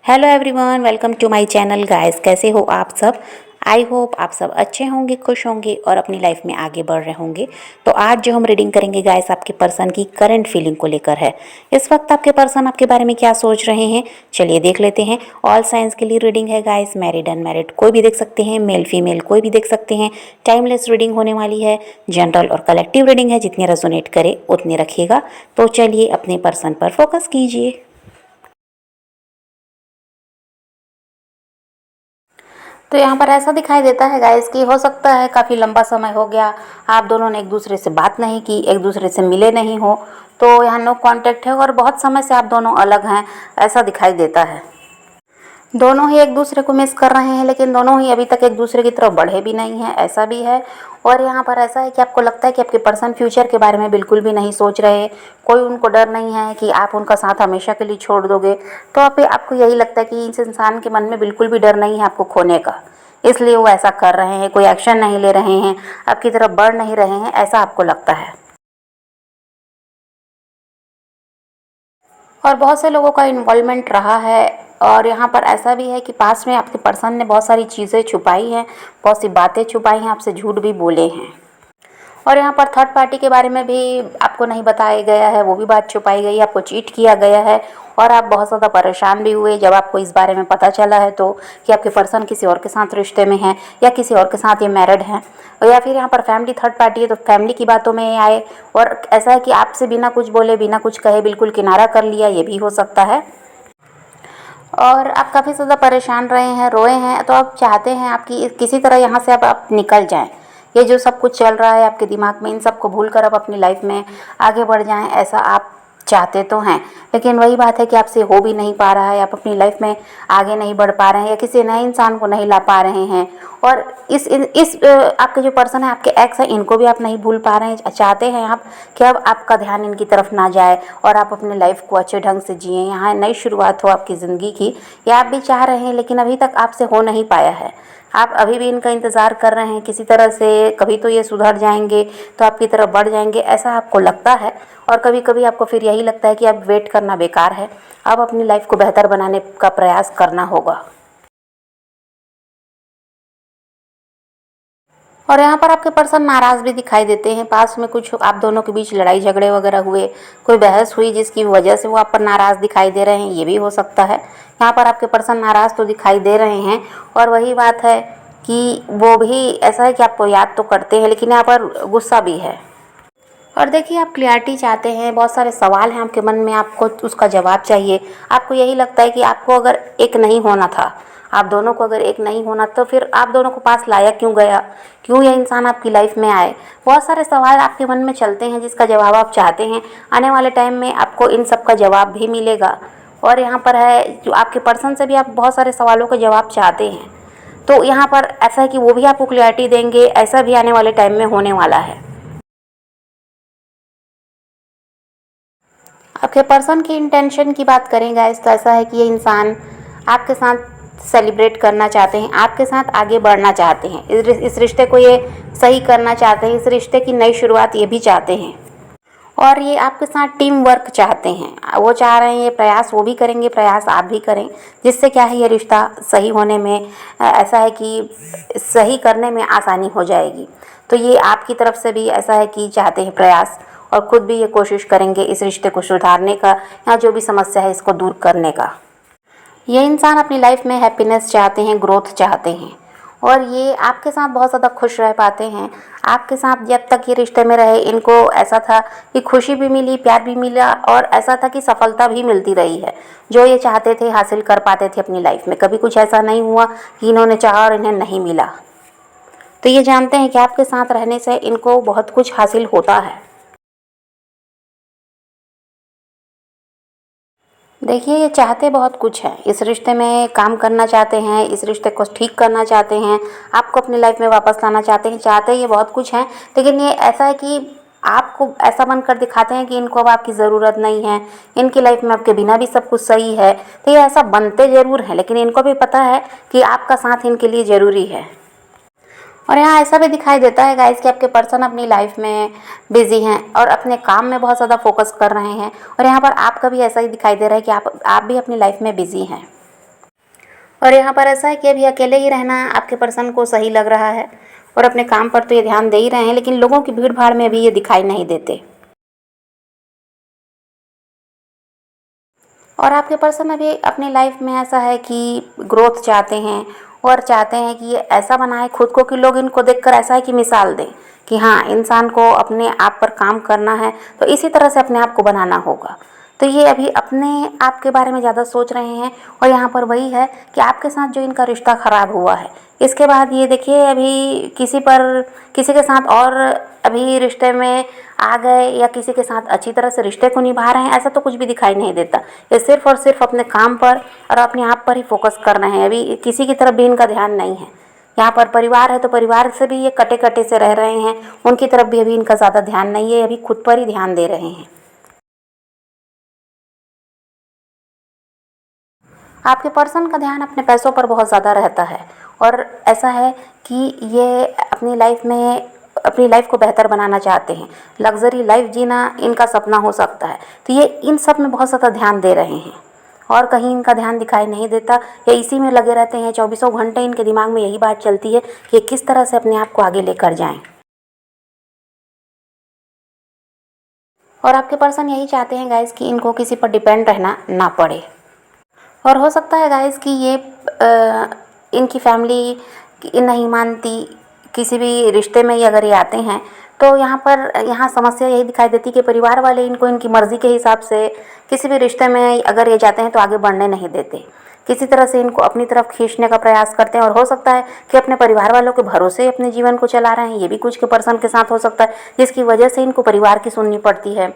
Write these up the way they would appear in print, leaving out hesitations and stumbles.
Hello everyone, welcome to my channel guys. कैसे हो आप सब? आई होप आप सब अच्छे होंगे, खुश होंगे और अपनी लाइफ में आगे बढ़ रहे होंगे। तो आज जो हम रीडिंग करेंगे गाइस, आपके पर्सन की करंट फीलिंग को लेकर है। इस वक्त आपके पर्सन आपके बारे में क्या सोच रहे हैं, चलिए देख लेते हैं। ऑल साइंस के लिए रीडिंग है गाइस, मैरिड अनमैरिड कोई भी देख सकते हैं, मेल फीमेल कोई भी देख सकते हैं। टाइमलेस रीडिंग होने वाली है, जनरल और कलेक्टिव रीडिंग है, जितने रेजोनेट करे उतने रखिएगा। तो चलिए अपने पर्सन पर फोकस कीजिए। तो यहाँ पर ऐसा दिखाई देता है गाइस कि हो सकता है काफ़ी लंबा समय हो गया आप दोनों ने एक दूसरे से बात नहीं की, एक दूसरे से मिले नहीं हो। तो यहाँ नो कांटेक्ट है और बहुत समय से आप दोनों अलग हैं, ऐसा दिखाई देता है। दोनों ही एक दूसरे को मिस कर रहे हैं, लेकिन दोनों ही अभी तक एक दूसरे की तरफ बढ़े भी नहीं हैं, ऐसा भी है। और यहाँ पर ऐसा है कि आपको लगता है कि आपके पर्सन फ्यूचर के बारे में बिल्कुल भी नहीं सोच रहे। कोई उनको डर नहीं है कि आप उनका साथ हमेशा के लिए छोड़ दोगे। तो आपको यही लगता है कि इस इंसान के मन में बिल्कुल भी डर नहीं है आपको खोने का, इसलिए वो ऐसा कर रहे हैं। कोई एक्शन नहीं ले रहे हैं, आपकी तरफ बढ़ नहीं रहे हैं, ऐसा आपको लगता है। और बहुत से लोगों का इन्वॉल्वमेंट रहा है। और यहाँ पर ऐसा भी है कि पास में आपके पर्सन ने बहुत सारी चीज़ें छुपाई हैं, बहुत सी बातें छुपाई हैं, आपसे झूठ भी बोले हैं। और यहाँ पर थर्ड पार्टी के बारे में भी आपको नहीं बताया गया है, वो भी बात छुपाई गई है, आपको चीट किया गया है। और आप बहुत ज़्यादा परेशान भी हुए जब आपको इस बारे में पता चला है तो, कि आपके पर्सन किसी और के साथ रिश्ते में हैं या किसी और के साथ ये मैरिड हैं। और या फिर यहाँ पर फैमिली थर्ड पार्टी है तो फैमिली की बातों में आए। और ऐसा है कि आपसे बिना कुछ बोले, बिना कुछ कहे बिल्कुल किनारा कर लिया, ये भी हो सकता है। और आप काफ़ी ज़्यादा परेशान रहे हैं, रोए हैं, तो आप चाहते हैं आपकी किसी तरह यहाँ से अब आप निकल जाएं। ये जो सब कुछ चल रहा है आपके दिमाग में, इन सब को भूल कर अब अपनी लाइफ में आगे बढ़ जाएं, ऐसा आप चाहते तो हैं। लेकिन वही बात है कि आपसे हो भी नहीं पा रहा है, आप अपनी लाइफ में आगे नहीं बढ़ पा रहे हैं या किसी नए इंसान को नहीं ला पा रहे हैं। और आपके जो पर्सन है, आपके एक्स है, इनको भी आप नहीं भूल पा रहे हैं। चाहते हैं आप कि अब आपका ध्यान इनकी तरफ ना जाए और आप अपने लाइफ को अच्छे ढंग से जिएं, यहाँ नई शुरुआत हो आपकी ज़िंदगी की, ये आप भी चाह रहे हैं। लेकिन अभी तक आपसे हो नहीं पाया है, आप अभी भी इनका इंतज़ार कर रहे हैं किसी तरह से। कभी तो ये सुधर जाएंगे तो आपकी तरफ बढ़ जाएंगे, ऐसा आपको लगता है। और कभी कभी आपको फिर यही लगता है कि अब वेट करना बेकार है, अब अपनी लाइफ को बेहतर बनाने का प्रयास करना होगा। और यहाँ पर आपके पर्सन नाराज़ भी दिखाई देते हैं। पास में कुछ आप दोनों के बीच लड़ाई झगड़े वगैरह हुए, कोई बहस हुई जिसकी वजह से वो आप पर नाराज़ दिखाई दे रहे हैं, ये भी हो सकता है। यहाँ पर आपके पर्सन नाराज़ तो दिखाई दे रहे हैं। और वही बात है कि वो भी ऐसा है कि आपको याद तो करते हैं, लेकिन यहाँ पर गुस्सा भी है। और देखिए, आप क्लियरिटी चाहते हैं, बहुत सारे सवाल हैं आपके मन में, आपको उसका जवाब चाहिए। आपको यही लगता है कि आपको अगर एक नहीं होना था, आप दोनों को अगर एक नहीं होना, तो फिर आप दोनों को पास लाया क्यों गया, क्यों यह इंसान आपकी लाइफ में आए। बहुत सारे सवाल आपके मन में चलते हैं जिसका जवाब आप चाहते हैं। आने वाले टाइम में आपको इन सब का जवाब भी मिलेगा। और यहाँ पर है जो आपके पर्सन से भी आप बहुत सारे सवालों का जवाब चाहते हैं। तो यहाँ पर ऐसा है कि वो भी आपको क्लियरिटी देंगे, ऐसा भी आने वाले टाइम में होने वाला है। आपके पर्सन की इंटेंशन की बात करें गाइस, तो ऐसा है कि ये इंसान आपके साथ सेलिब्रेट करना चाहते हैं, आपके साथ आगे बढ़ना चाहते हैं, इस रिश्ते को ये सही करना चाहते हैं, इस रिश्ते की नई शुरुआत ये भी चाहते हैं। और ये आपके साथ टीम वर्क चाहते हैं, वो चाह रहे हैं ये प्रयास वो भी करेंगे, प्रयास आप भी करें, जिससे क्या है ये रिश्ता सही होने में ऐसा है कि सही करने में आसानी हो जाएगी। तो ये आपकी तरफ से भी ऐसा है कि चाहते हैं प्रयास, और ख़ुद भी ये कोशिश करेंगे इस रिश्ते को सुधारने का या जो भी समस्या है इसको दूर करने का। ये इंसान अपनी लाइफ में हैप्पीनेस चाहते हैं, ग्रोथ चाहते हैं। और ये आपके साथ बहुत ज़्यादा खुश रह पाते हैं। आपके साथ जब तक ये रिश्ते में रहे, इनको ऐसा था कि खुशी भी मिली, प्यार भी मिला, और ऐसा था कि सफलता भी मिलती रही है। जो ये चाहते थे हासिल कर पाते थे अपनी लाइफ में, कभी कुछ ऐसा नहीं हुआ कि इन्होंने चाहा और इन्हें नहीं मिला। तो ये जानते हैं कि आपके साथ रहने से इनको बहुत कुछ हासिल होता है। देखिए, ये चाहते बहुत कुछ है, इस रिश्ते में काम करना चाहते हैं, इस रिश्ते को ठीक करना चाहते हैं, आपको अपनी लाइफ में वापस लाना चाहते हैं, चाहते ये बहुत कुछ हैं। लेकिन ये ऐसा है कि आपको ऐसा बनकर दिखाते हैं कि इनको अब आपकी ज़रूरत नहीं है, इनकी लाइफ में आपके बिना भी सब कुछ सही है। तो ये ऐसा बनते ज़रूर हैं, लेकिन इनको भी पता है कि आपका साथ इनके लिए ज़रूरी है। और यहाँ ऐसा भी दिखाई देता है गाइस कि आपके पर्सन अपनी लाइफ में बिजी हैं और अपने काम में बहुत ज़्यादा फोकस कर रहे हैं। और यहाँ पर आपका भी ऐसा ही दिखाई दे रहा है कि आप भी अपनी लाइफ में बिजी हैं। और यहाँ पर ऐसा है कि अभी अकेले ही रहना आपके पर्सन को सही लग रहा है और अपने काम पर तो ये ध्यान दे ही रहे हैं, लेकिन लोगों की भीड़ भाड़ में भी ये दिखाई नहीं देते। और आपके पर्सन अभी अपनी लाइफ में ऐसा है कि ग्रोथ चाहते हैं और चाहते हैं कि ये ऐसा बनाए खुद को कि लोग इनको देखकर ऐसा है कि मिसाल दें कि हाँ, इंसान को अपने आप पर काम करना है तो इसी तरह से अपने आप को बनाना होगा। तो ये अभी अपने आप के बारे में ज़्यादा सोच रहे हैं। और यहाँ पर वही है कि आपके साथ जो इनका रिश्ता ख़राब हुआ है, इसके बाद ये देखिए अभी किसी के साथ और अभी रिश्ते में आ गए या किसी के साथ अच्छी तरह से रिश्ते को निभा रहे हैं, ऐसा तो कुछ भी दिखाई नहीं देता। ये सिर्फ और सिर्फ अपने काम पर और अपने आप पर ही फोकस कर रहे हैं। अभी किसी की तरफ भी इनका ध्यान नहीं है। यहाँ पर परिवार है तो परिवार से भी ये कटे कटे से रह रहे हैं, उनकी तरफ भी अभी इनका ज़्यादा ध्यान नहीं है, अभी खुद पर ही ध्यान दे रहे हैं। आपके पर्सन का ध्यान अपने पैसों पर बहुत ज़्यादा रहता है और ऐसा है कि ये अपनी लाइफ को बेहतर बनाना चाहते हैं। लग्जरी लाइफ जीना इनका सपना हो सकता है, तो ये इन सब में बहुत ज़्यादा ध्यान दे रहे हैं और कहीं इनका ध्यान दिखाई नहीं देता। ये इसी में लगे रहते हैं, चौबीसों घंटे इनके दिमाग में यही बात चलती है कि किस तरह से अपने आप को आगे लेकर जाएं। और आपके पर्सन यही चाहते हैं गाइस कि इनको किसी पर डिपेंड रहना ना पड़े। और हो सकता है गाइस कि ये इनकी फैमिली नहीं मानती किसी भी रिश्ते में ही अगर ये आते हैं, तो यहाँ समस्या यही दिखाई देती कि परिवार वाले इनको इनकी मर्ज़ी के हिसाब से किसी भी रिश्ते में अगर ये जाते हैं तो आगे बढ़ने नहीं देते। किसी तरह से इनको अपनी तरफ खींचने का प्रयास करते हैं और हो सकता है कि अपने परिवार वालों के भरोसे अपने जीवन को चला रहे हैं। ये भी कुछ के पर्सन के साथ हो सकता है, जिसकी वजह से इनको परिवार की सुननी पड़ती है।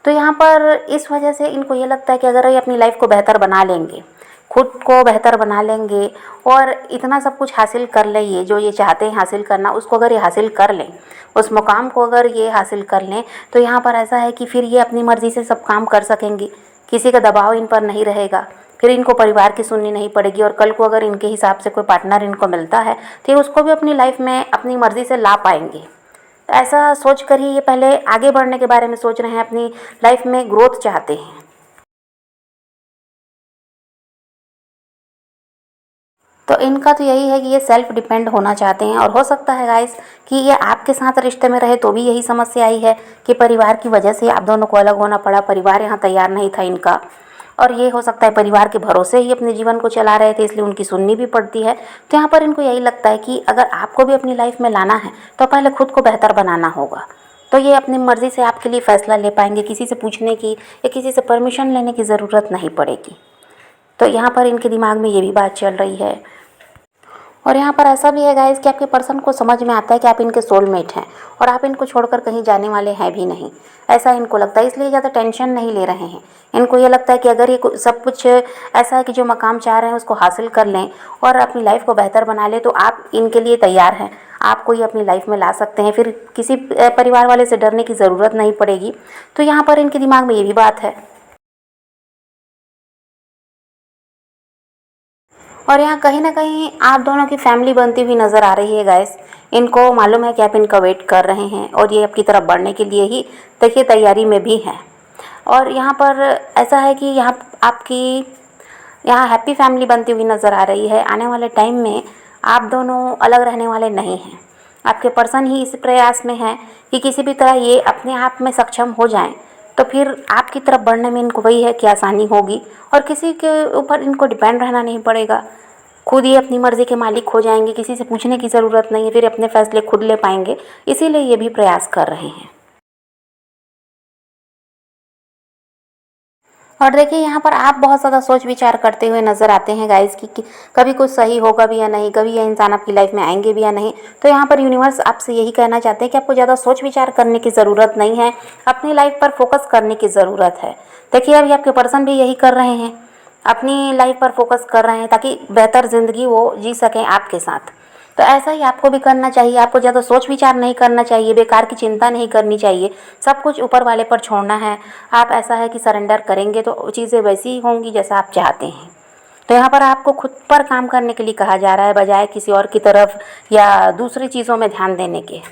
तो यहाँ पर इस वजह से इनको ये लगता है कि अगर ये अपनी लाइफ को बेहतर बना लेंगे, खुद को बेहतर बना लेंगे और इतना सब कुछ हासिल कर लें, ये जो ये चाहते हैं हासिल करना, उसको अगर ये हासिल कर लें, उस मुकाम को अगर ये हासिल कर लें, तो यहाँ पर ऐसा है कि फिर ये अपनी मर्ज़ी से सब काम कर सकेंगी, किसी का दबाव इन पर नहीं रहेगा, फिर इनको परिवार की सुननी नहीं पड़ेगी। और कल को अगर इनके हिसाब से कोई पार्टनर इनको मिलता है तो ये उसको भी अपनी लाइफ में अपनी मर्ज़ी से ला पाएंगे। तो ऐसा सोच कर ही ये पहले आगे बढ़ने के बारे में सोच रहे हैं, अपनी लाइफ में ग्रोथ चाहते हैं। तो इनका तो यही है कि ये सेल्फ डिपेंड होना चाहते हैं। और हो सकता है गाइस कि ये आपके साथ रिश्ते में रहे तो भी यही समस्या आई है कि परिवार की वजह से आप दोनों को अलग होना पड़ा, परिवार यहाँ तैयार नहीं था इनका। और ये हो सकता है परिवार के भरोसे ही अपने जीवन को चला रहे थे, इसलिए उनकी सुननी भी पड़ती है। तो यहाँ पर इनको यही लगता है कि अगर आपको भी अपनी लाइफ में लाना है तो पहले खुद को बेहतर बनाना होगा। तो ये अपनी मर्ज़ी से आपके लिए फ़ैसला ले पाएंगे, किसी से पूछने की या किसी से परमिशन लेने की ज़रूरत नहीं पड़ेगी। तो यहाँ पर इनके दिमाग में ये भी बात चल रही है। और यहाँ पर ऐसा भी है गाइस कि आपके पर्सन को समझ में आता है कि आप इनके सोलमेट हैं और आप इनको छोड़कर कहीं जाने वाले हैं भी नहीं, ऐसा इनको लगता है। इसलिए ज़्यादा टेंशन नहीं ले रहे हैं। इनको ये लगता है कि अगर ये सब कुछ ऐसा है कि जो मकाम चाह रहे हैं उसको हासिल कर लें और अपनी लाइफ को बेहतर बना लें, तो आप इनके लिए तैयार हैं, आपको ये अपनी लाइफ में ला सकते हैं, फिर किसी परिवार वाले से डरने की ज़रूरत नहीं पड़ेगी। तो यहाँ पर इनके दिमाग में ये भी बात है। और यहाँ कहीं ना कहीं आप दोनों की फैमिली बनती हुई नज़र आ रही है गाइस। इनको मालूम है कि आप इनका वेट कर रहे हैं और ये आपकी तरफ बढ़ने के लिए ही देखिए तैयारी में भी हैं। और यहाँ पर ऐसा है कि यहाँ हैप्पी फैमिली बनती हुई नज़र आ रही है। आने वाले टाइम में आप दोनों अलग रहने वाले नहीं हैं। आपके पर्सन ही इस प्रयास में है कि किसी भी तरह ये अपने आप में सक्षम हो जाएं, तो फिर आपकी तरफ बढ़ने में इनको वही है कि आसानी होगी और किसी के ऊपर इनको डिपेंड रहना नहीं पड़ेगा। खुद ही अपनी मर्ज़ी के मालिक हो जाएंगे, किसी से पूछने की ज़रूरत नहीं है, फिर अपने फ़ैसले खुद ले पाएंगे। इसीलिए ये भी प्रयास कर रहे हैं। और देखिए यहाँ पर आप बहुत ज़्यादा सोच विचार करते हुए नज़र आते हैं गाइस कि कभी कुछ सही होगा भी या नहीं, कभी ये इंसान आपकी लाइफ में आएंगे भी या नहीं। तो यहाँ पर यूनिवर्स आपसे यही कहना चाहते हैं कि आपको ज़्यादा सोच विचार करने की ज़रूरत नहीं है, अपनी लाइफ पर फोकस करने की ज़रूरत है। देखिए अभी आपके पर्सन भी यही कर रहे हैं, अपनी लाइफ पर फोकस कर रहे हैं ताकि बेहतर ज़िंदगी वो जी सकें आपके साथ। तो ऐसा ही आपको भी करना चाहिए। आपको ज़्यादा सोच विचार नहीं करना चाहिए, बेकार की चिंता नहीं करनी चाहिए, सब कुछ ऊपर वाले पर छोड़ना है। आप ऐसा है कि सरेंडर करेंगे तो चीज़ें वैसी ही होंगी जैसा आप चाहते हैं। तो यहाँ पर आपको खुद पर काम करने के लिए कहा जा रहा है, बजाय किसी और की तरफ या दूसरी चीज़ों में ध्यान देने के।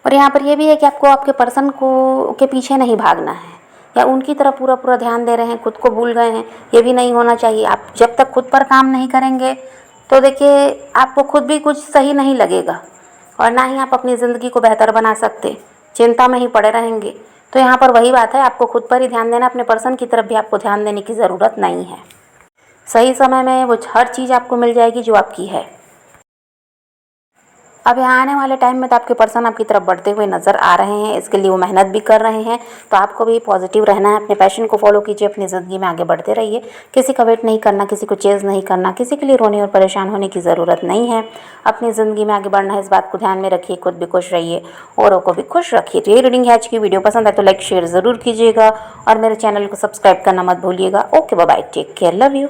और यहाँ पर यह भी है कि आपको आपके पर्सन को के पीछे नहीं भागना है या उनकी तरफ पूरा पूरा ध्यान दे रहे हैं, खुद को भूल गए हैं। ये भी नहीं होना चाहिए। आप जब तक खुद पर काम नहीं करेंगे तो देखिए आपको खुद भी कुछ सही नहीं लगेगा और ना ही आप अपनी ज़िंदगी को बेहतर बना सकते, चिंता में ही पड़े रहेंगे। तो यहाँ पर वही बात है, आपको खुद पर ही ध्यान देना, अपने पर्सन की तरफ भी आपको ध्यान देने की ज़रूरत नहीं है। सही समय में वो हर चीज़ आपको मिल जाएगी जो आपकी है। अब यहाँ आने वाले टाइम में तो आपके पर्सन आपकी तरफ बढ़ते हुए नज़र आ रहे हैं, इसके लिए वो मेहनत भी कर रहे हैं। तो आपको भी पॉजिटिव रहना है, अपने पैशन को फॉलो कीजिए, अपनी ज़िंदगी में आगे बढ़ते रहिए। किसी का वेट नहीं करना, किसी को चेज़ नहीं करना, किसी के लिए रोने और परेशान होने की ज़रूरत नहीं है। अपनी ज़िंदगी में आगे बढ़ना है, इस बात को ध्यान में रखिए, खुद भी खुश रहिए, औरों को भी खुश रखिए। तो ये रीडिंग है आज की। वीडियो पसंद है तो लाइक शेयर ज़रूर कीजिएगा और मेरे चैनल को सब्सक्राइब करना मत भूलिएगा। Okay, bye bye, take care, love you.